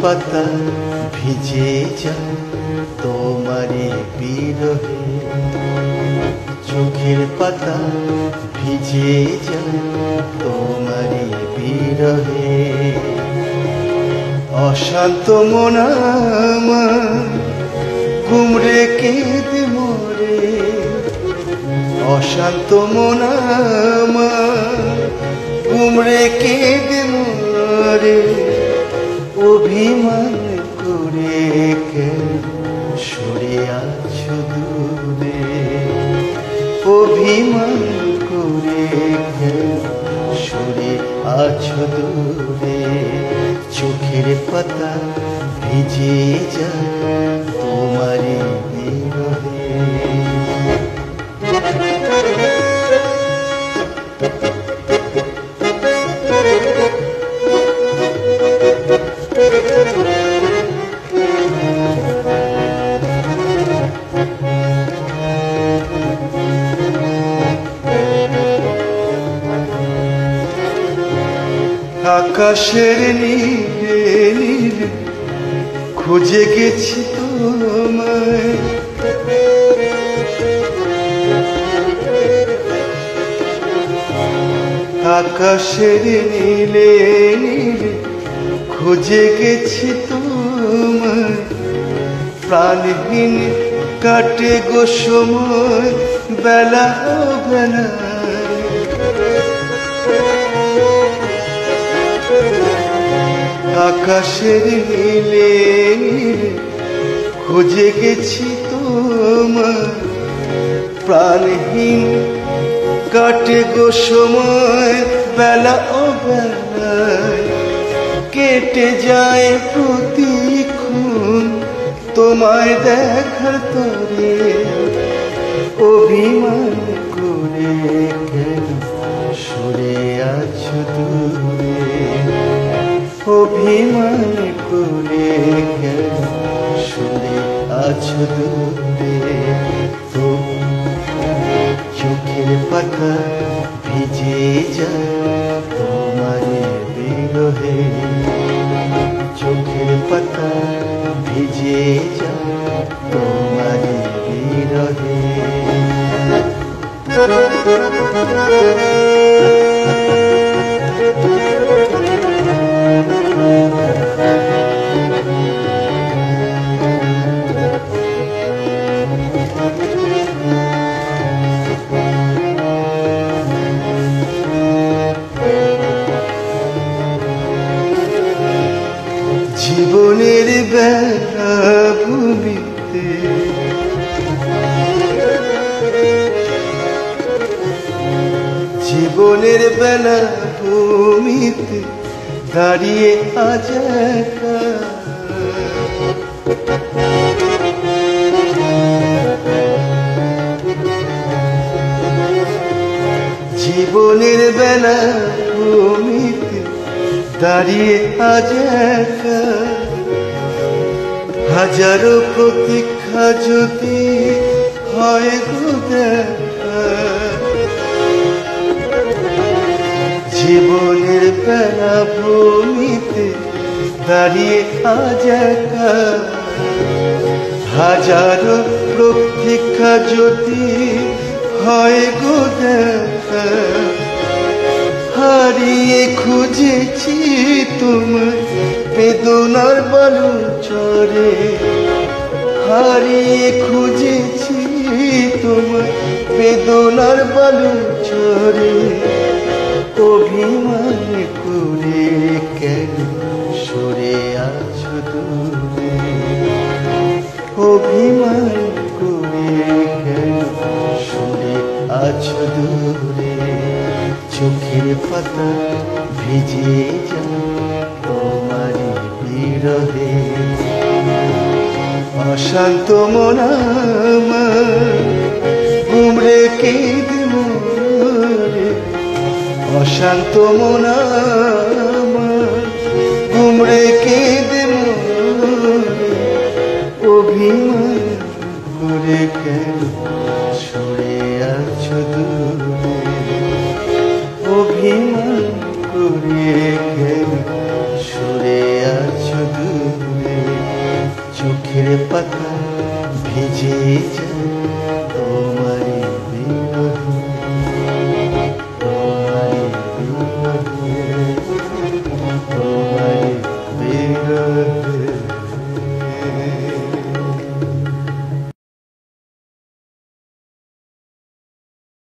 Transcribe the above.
পাতা ভিজে যায় তোমারে বিরহে, চোখের পাতা ভিজে যায় তোমারে বিরহে। অশান্ত মন আমার গুমরে কেঁদে মরে, অশান্ত মন আমার গুমরে কেঁদে মরে। অভিমান করে কেন সরে আছো দূরে, অভিমান করে কেন সরে আছো দূরে। চোখের পাতা ভিজে যায় তোমারে বিরহে। আকাশের নীলে নীলে খুঁজে গেছি তোমায়, আকাশের নীলে নীলে খুঁজে গেছি তোমায়। প্রাণহীন কাটে গো সময় বেলা বেলা, আকাশের নীলে নীলে খুঁজে গেছি তোমায়। প্রাণহীন কাটে গো সময় বেলা ও বেলায়, কেটে যায় প্রতিক্ষণ তোমায় দেখার তরে। অভিমান করে কেন সরে আছো দূরে, অভিমান করে কেন সরে আছো দূরে। চোখের পাতা ভিজে যায় তোমারে বিরহে, চোখের পাতা ভিজে যায় তোমারে বিরহে। জীবনের বেলা ভূমিতে জীবনের বেলা ভূমিতে দাঁড়িয়ে আজ একা, জীবনের বেলা ভূমিতে দাঁড়িয়ে আজ একা। হাজারো প্রতীক্ষা যদি হয় গো দেখা, জীবনের বেলা ভূমিতে দাঁড়িয়ে আজ একা। হাজারো প্রতীক্ষা যদি হয় গো দেখা, হারিয়ে খুঁজেছি তোমায় বেদনার বালুচরে, হারিয়ে খুঁজেছি তোমায় বেদনার বালুচরে। অভিমান করে কেন সরে আছো দূরে, অভিমান করে কেন সরে আছো দূরে। চোখের পাতা ভিজে যায় তোমারে বিরহে, অশান্ত মন আমার গুমরে কেঁদে মরে, অশান্ত মন আমার গুমরে কেঁদে মরে। অভিমান করে কেন সরে আছো দূরে।